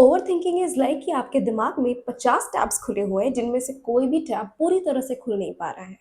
Overthinking is like कि आपके दिमाग में 50 टैब्स खुले हुए हैं जिनमें से कोई भी टैब पूरी तरह से खुल नहीं पा रहा है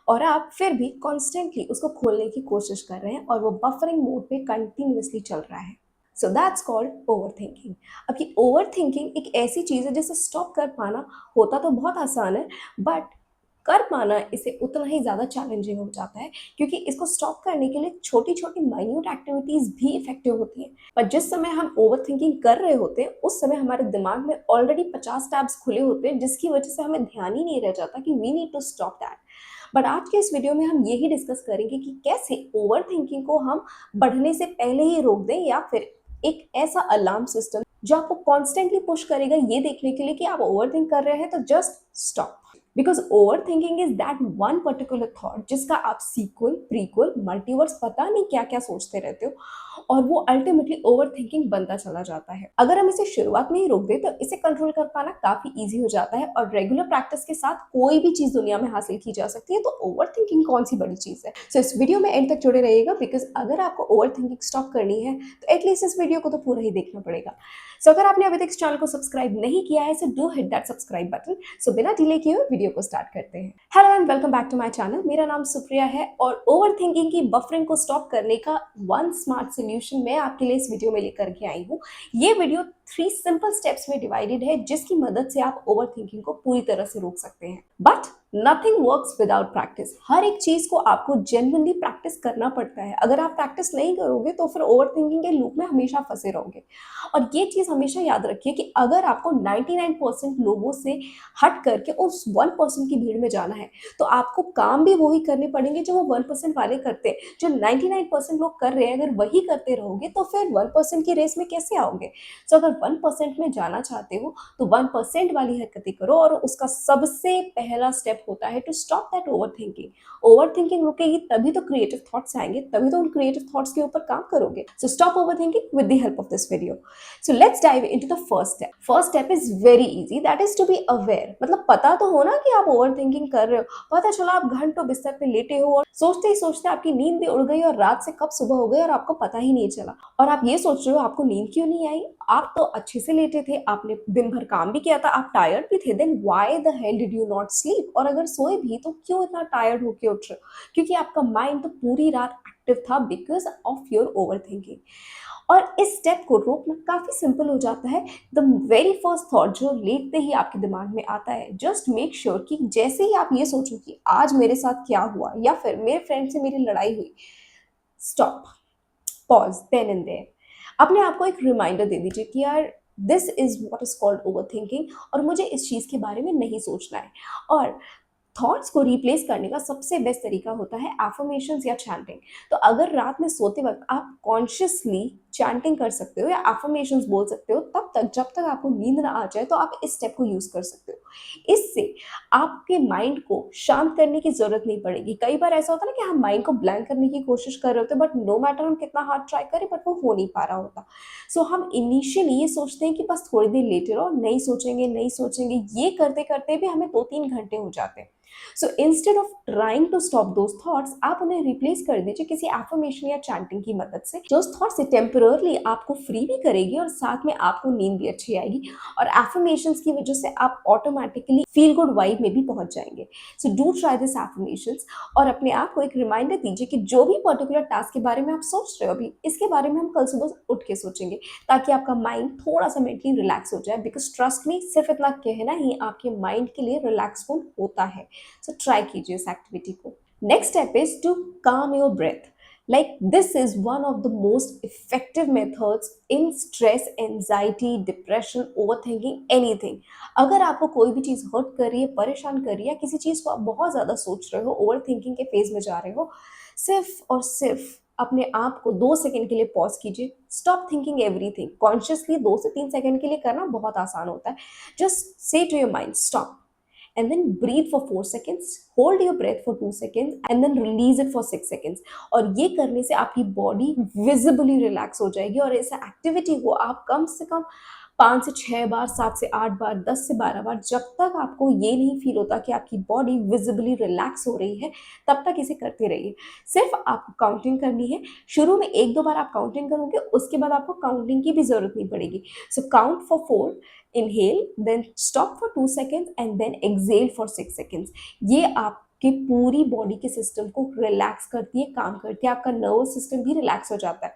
और आप फिर भी कॉन्स्टेंटली उसको खोलने की कोशिश कर रहे हैं और वो बफरिंग मोड पे कंटिन्यूअसली चल रहा है। So that's called overthinking. अब ये ओवरथिंकिंग एक ऐसी चीज़ है जिसे स्टॉप कर पाना होता तो बहुत आसान है, बट कर पाना इसे उतना ही ज़्यादा चैलेंजिंग हो जाता है, क्योंकि इसको स्टॉप करने के लिए छोटी छोटी माइन्यूट एक्टिविटीज़ भी इफेक्टिव होती हैं। पर जिस समय हम ओवरथिंकिंग कर रहे होते हैं उस समय हमारे दिमाग में ऑलरेडी 50 टैब्स खुले होते हैं, जिसकी वजह से हमें ध्यान ही नहीं रह जाता कि we need to stop that. But आज के इस वीडियो में हम यही डिस्कस करेंगे कि कैसे ओवरथिंकिंग को हम बढ़ने से पहले ही रोक दें, या फिर एक ऐसा अलार्म सिस्टम जो आपको कॉन्स्टेंटली पुश करेगा ये देखने के लिए कि आप ओवरथिंक कर रहे हैं, तो just stop. Because over thinking is that one particular thought जिसका आप सीक्वल, प्रीक्वल, मल्टीवर्स पता नहीं क्या क्या सोचते रहते हो, और वो अल्टीमेटली ओवर थिंकिंग बनता चला जाता है। अगर हम इसे शुरुआत में ही रोक दें तो इसे कंट्रोल कर पाना काफी इजी हो जाता है, और रेगुलर प्रैक्टिस के साथ कोई भी चीज दुनिया में हासिल की जा सकती है। तो ओवर थिंकिंग कौन सी बड़ी चीज है? सो इस वीडियो में एंड तक जुड़े रहिएगा, बिकॉज अगर आपको ओवर थिंकिंग स्टॉप करनी है तो एटलीस्ट इस वीडियो को तो पूरा ही देखना पड़ेगा। सो अगर आपने अभी तक इस चैनल को सब्सक्राइब नहीं किया है, so do hit that subscribe button. So बिना डिले किए हुए वीडियो को स्टार्ट करते हैं। Hello and welcome back to my channel. मेरा नाम सुप्रिया है और ओवरथिंकिंग की बफरिंग को स्टॉप करने का वन स्मार्ट सोल्यूशन मैं आपके लिए इस वीडियो में लेकर के आई हूँ। ये वीडियो 3 सिंपल स्टेप्स में डिवाइडेड है, जिसकी मदद से आप ओवरथिंकिंग को पूरी तरह से रोक सकते हैं। But nothing works without practice. हर एक चीज को आपको जेन्युइनली प्रैक्टिस करना पड़ता है। अगर आप प्रैक्टिस नहीं करोगे तो फिर ओवरथिंकिंग के लूप में हमेशा फंसे रहोगे। और ये चीज हमेशा याद रखिए कि अगर आपको 99% लोगों से हट करके उस 1% की भीड़ में जाना है, तो आपको काम भी वही करने पड़ेंगे जो वो 1% वाले करते हैं। जो 99% लोग कर रहे हैं, अगर वही करते रहोगे तो फिर 1% की रेस में कैसे आओगे? तो अगर 1% में जाना चाहते हो तो 1% वाली हरकतें करो, और उसका सबसे पहला स्टेप होता है to stop that overthinking. Overthinking रुकेगी तभी तो क्रिएटिव थॉट्स आएंगे, तभी तो उन क्रिएटिव थॉट्स के ऊपर काम करोगे। So stop overthinking with the help of this video. So let's dive into the first step. First step is very easy, that is to be aware. मतलब पता तो हो ना कि आप ओवरथिंकिंग कर रहे हो। पता चला आप घंटों बिस्तर पे लेटे हो और सोचते ही सोचते आपकी नींद भी उड़ गई और रात से कब सुबह हो गई और आपको पता ही नहीं चला। और आप ये सोच रहे हो आपको नींद क्यों नहीं आई? आप तो अच्छे से लेटे थे, आपने दिन भर काम भी किया था, आप टायर्ड भी थे। Then why the hell did you not sleep? और अगर सोए भी तो क्यों इतना टायर्ड होके उठ रहे हो? क्योंकि आपका माइंड तो पूरी रात एक्टिव था बिकॉज ऑफ योर ओवरथिंकिंग। और इस स्टेप को रोकना काफी सिंपल हो जाता है। द वेरी फर्स्ट थॉट जो लेटते ही आपके दिमाग में आता है, जस्ट मेक श्योर कि जैसे ही आप ये सोचो कि आज मेरे साथ क्या हुआ या फिर मेरे फ्रेंड से मेरी लड़ाई हुई, stop, pause, then and there. अपने आप को एक रिमाइंडर दे दीजिए कि यार this is what is called overthinking, और मुझे इस चीज के बारे में नहीं सोचना है। और थॉट्स को रिप्लेस करने का सबसे बेस्ट तरीका होता है एफर्मेशंस या चैंटिंग। तो अगर रात में सोते वक्त आप कॉन्शियसली चैंटिंग कर सकते हो या एफर्मेशंस बोल सकते हो, तब तक जब तक आपको नींद ना आ जाए तो आप इस स्टेप को यूज कर सकते हो। इससे आपके माइंड को शांत करने की जरूरत नहीं पड़ेगी। कई बार ऐसा होता है ना कि हम माइंड को ब्लैंक करने की कोशिश कर रहे होते हैं, बट नो मैटर हम कितना हार्ड ट्राई करें, बट वो हो नहीं पा रहा होता। सो हम इनिशियली ये सोचते हैं कि बस थोड़ी देर लेटे रहो, नहीं सोचेंगे नहीं सोचेंगे, ये करते करते भी हमें 2-3 घंटे हो जाते हैं। So instead of trying to stop those thoughts, आप उन्हें रिप्लेस कर दीजिए किसी एफर्मेशन या चैंटिंग की मदद से, जो उस थॉट से टेम्पररली आपको फ्री भी करेगी और साथ में आपको नींद भी अच्छी आएगी। और एफर्मेशंस की वजह से आप ऑटोमेटिकली फील गुड वाइब में भी पहुंच जाएंगे। So do try this affirmations, और अपने आप को एक रिमाइंडर दीजिए कि जो भी पर्टिकुलर टास्क के बारे में आप सोच रहे हो अभी, इसके बारे में हम कल सुबह उठ के सोचेंगे, ताकि आपका माइंड थोड़ा सा मेंटली रिलैक्स हो जाए। बिकॉज ट्रस्ट मी, सिर्फ इतना कहना ही आपके माइंड के लिए रिलैक्सफुल होता है। सो ट्राई कीजिए इस एक्टिविटी को। Next step is to calm your breath. Like this is one of the most effective methods in stress, anxiety, depression, overthinking, anything. अगर आपको कोई भी चीज हर्ट कर रही है, परेशान कर रही है, किसी चीज को आप बहुत ज्यादा सोच रहे हो, ओवर थिंकिंग के फेज में जा रहे हो, सिर्फ और सिर्फ अपने आप को 2 सेकंड के लिए पॉज कीजिए। Stop thinking everything. कॉन्शियसली 2 से 3 सेकंड के लिए करना बहुत आसान होता है। Just say to your mind stop, and then breathe for 4 seconds, hold your breath for 2 seconds, and then release it for 6 seconds. और ये करने से आपकी बॉडी विजिबली रिलैक्स हो जाएगी, और इस एक्टिविटी को आप कम से कम 5 से 6 बार, 7 से 8 बार, 10 से 12 बार, जब तक आपको ये नहीं फ़ील होता कि आपकी बॉडी विज़िबली रिलैक्स हो रही है, तब तक इसे करते रहिए। सिर्फ़ आपको काउंटिंग करनी है। शुरू में 1-2 बार आप काउंटिंग करोगे, उसके बाद आपको काउंटिंग की भी ज़रूरत नहीं पड़ेगी। So count for 4, inhale, then stop for 2 seconds and then exhale for 6 seconds. ये आपकी पूरी बॉडी के सिस्टम को रिलैक्स करती है, काम करती है, आपका नर्वस सिस्टम भी रिलैक्स हो जाता है।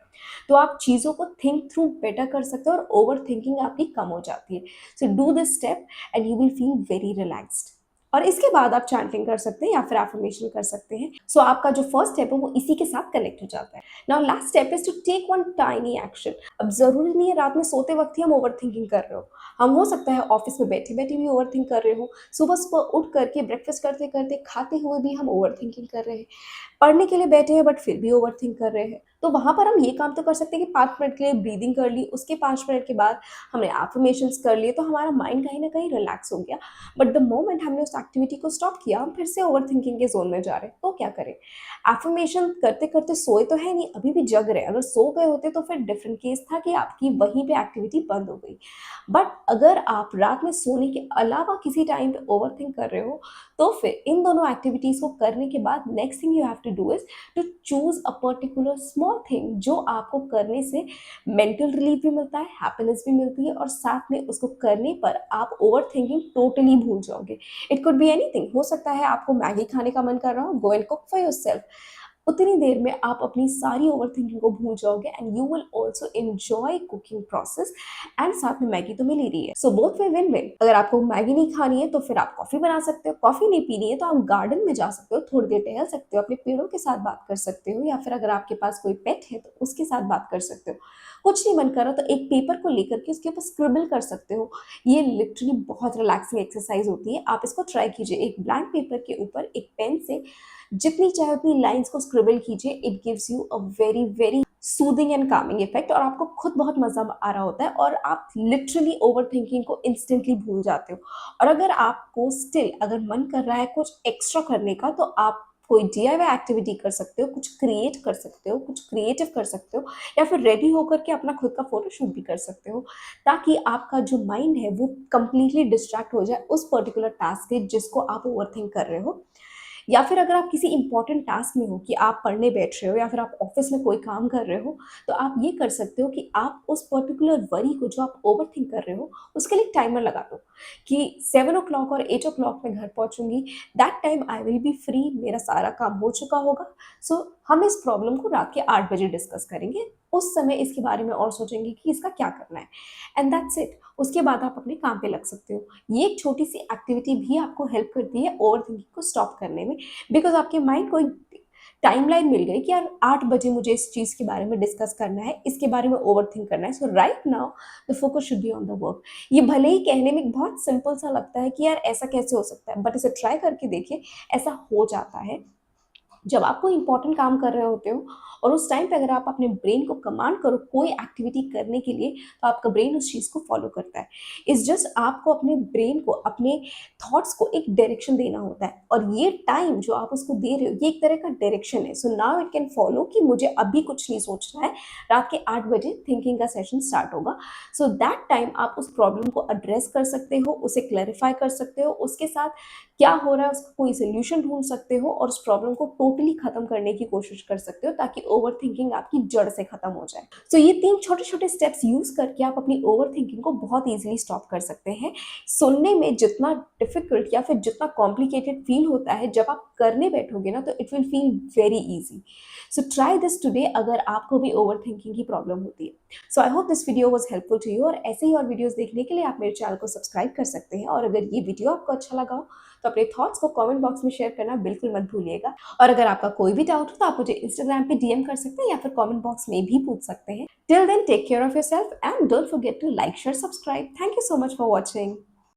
तो आप चीज़ों को थिंक थ्रू बेटर कर सकते हो और ओवर थिंकिंग आपकी कम हो जाती है। So do this step and you will feel very relaxed. और इसके बाद आप चैंटिंग कर सकते हैं या फिर एफर्मेशन कर सकते हैं। सो आपका जो फर्स्ट स्टेप है वो इसी के साथ कनेक्ट हो जाता है। Now last step is to take one tiny action. अब ज़रूरी नहीं है रात में सोते वक्त ही हम ओवर थिंकिंग कर रहे हो। हम हो सकता है ऑफिस में बैठे बैठे भी ओवर थिंक कर रहे हो, सुबह सुबह उठ करके ब्रेकफास्ट करते करते खाते हुए भी हम ओवर थिंकिंग कर रहे हैं, पढ़ने के लिए बैठे हैं बट फिर भी ओवर थिंक कर रहे हैं। तो वहाँ पर हम ये काम तो कर सकते हैं कि 5 मिनट के लिए ब्रीदिंग कर ली, उसके 5 मिनट के बाद हमने एफर्मेशंस कर लिए, तो हमारा माइंड कहीं न कहीं रिलैक्स हो गया। बट द मोमेंट हमने उस एक्टिविटी को स्टॉप किया, हम फिर से ओवर थिंकिंग के ज़ोन में जा रहे हैं, तो क्या करें? एफर्मेशन करते-करते सोए तो है नहीं, अभी भी जग रहे हैं। अगर सो गए होते तो फिर डिफरेंट केस था कि आपकी वहीं पे एक्टिविटी बंद हो गई। बट अगर आप रात में सोने के अलावा किसी टाइम पे ओवरथिंक कर रहे हो, तो फिर इन दोनों एक्टिविटीज़ को करने के बाद next thing you have to do is to choose a particular small thing जो आपको करने से मेंटल रिलीफ भी मिलता है, हैप्पीनेस भी मिलती है और साथ में उसको करने पर आप ओवरथिंकिंग टोटली भूल जाओगे। It could be anything. हो सकता है आपको मैगी खाने का मन कर रहा हो, go and cook for yourself. उतनी देर में आप अपनी सारी ओवरथिंकिंग को भूल जाओगे and you will also enjoy cooking process and साथ में मैगी तो मिल ही रही है। So both way win win. अगर आपको मैगी नहीं खानी है तो फिर आप कॉफ़ी बना सकते हो, कॉफ़ी नहीं पीनी है तो आप गार्डन में जा सकते हो, थोड़ी देर टहल सकते हो, अपने पेड़ों के साथ बात कर सकते हो या फिर अगर आपके पास कोई पेट है तो उसके साथ बात कर सकते हो। कुछ नहीं मन कर रहा तो एक पेपर को लेकर के उसके ऊपर स्क्रिबल कर सकते हो। ये लिटरली बहुत रिलैक्सिंग एक्सरसाइज होती है, आप इसको ट्राई कीजिए। एक ब्लैंक पेपर के ऊपर एक पेन से जितनी चाहे उतनी लाइंस को स्क्रिबल कीजिए। It gives you a very very soothing and Kameng effect और आपको खुद बहुत मजा आ रहा होता है और आप लिटरली ओवर थिंकिंग को इंस्टेंटली भूल जाते हो। और अगर आपको स्टिल अगर मन कर रहा है कुछ एक्स्ट्रा करने का तो आप कोई डीआईवाई एक्टिविटी कर सकते हो, कुछ क्रिएट कर सकते हो, कुछ क्रिएटिव कर सकते हो या फिर रेडी होकर के अपना खुद का फोटोशूट भी कर सकते हो, ताकि आपका जो माइंड है वो कंप्लीटली डिस्ट्रैक्ट हो जाए उस पर्टिकुलर टास्क से जिसको आप ओवरथिंक कर रहे हो। या फिर अगर आप किसी इंपॉर्टेंट टास्क में हो कि आप पढ़ने बैठ रहे हो या फिर आप ऑफिस में कोई काम कर रहे हो, तो आप ये कर सकते हो कि आप उस पर्टिकुलर वरी को जो आप ओवरथिंक कर रहे हो उसके लिए टाइमर लगा दो कि 7 o'clock और 8 o'clock मैं घर पहुंचूंगी। That time I will be free, मेरा सारा काम हो चुका होगा। सो हम इस प्रॉब्लम को रात के 8 बजे डिस्कस करेंगे। उस समय इसके बारे में और सोचेंगे कि इसका क्या करना है एंड दैट्स इट। उसके बाद आप अपने काम पे लग सकते हो। ये एक छोटी सी एक्टिविटी भी आपको हेल्प करती है ओवर थिंकिंग को स्टॉप करने में, बिकॉज आपके माइंड को एक टाइमलाइन मिल गई कि यार 8 बजे मुझे इस चीज़ के बारे में डिस्कस करना है, इसके बारे में ओवर थिंक करना है। So right now the focus should be on the work. ये भले ही कहने में बहुत सिंपल सा लगता है कि यार ऐसा कैसे हो सकता है, बट इसे ट्राई करके देखिए, ऐसा हो जाता है। जब आप कोई इंपॉर्टेंट काम कर रहे होते हो और उस टाइम पे अगर आप अपने ब्रेन को कमांड करो कोई एक्टिविटी करने के लिए, तो आपका ब्रेन उस चीज़ को फॉलो करता है। इट्स जस्ट आपको अपने ब्रेन को, अपने थॉट्स को एक डायरेक्शन देना होता है और ये टाइम जो आप उसको दे रहे हो ये एक तरह का डायरेक्शन है। So now it can follow कि मुझे अभी कुछ नहीं सोचना है, रात के 8 बजे थिंकिंग का सेशन स्टार्ट होगा। सो दैट टाइम आप उस प्रॉब्लम को एड्रेस कर सकते हो, उसे क्लैरिफाई कर सकते हो, उसके साथ क्या हो रहा है उसका कोई सोल्यूशन ढूंढ सकते हो और उस प्रॉब्लम को टोटली खत्म करने की कोशिश कर सकते हो ताकि ओवरथिंकिंग आपकी जड़ से खत्म हो जाए। सो ये 3 छोटे-छोटे स्टेप्स यूज करके आप अपनी ओवरथिंकिंग को बहुत इजीली स्टॉप कर सकते हैं। सुनने में जितना डिफिकल्ट या फिर जितना कॉम्प्लिकेटेड फील होता है, जब आप करने बैठोगे ना तो it will feel very easy. So try this today अगर आपको भी ओवरथिंकिंग की प्रॉब्लम होती है। So I hope this video was helpful to you और ऐसे ही और वीडियोस देखने के लिए आप मेरे चैनल को सब्सक्राइब कर सकते हैं और अगर ये वीडियो आपको अच्छा लगा हो तो अपने थॉट्स को कमेंट बॉक्स में शेयर करना बिल्कुल मत भूलिएगा। और अगर आपका कोई भी डाउट हो तो आप मुझे इंस्टाग्राम पे डीएम कर सकते हैं या फिर कमेंट बॉक्स में भी पूछ सकते हैं। Till then take care of yourself and don't forget to like share subscribe. Thank you so much for watching.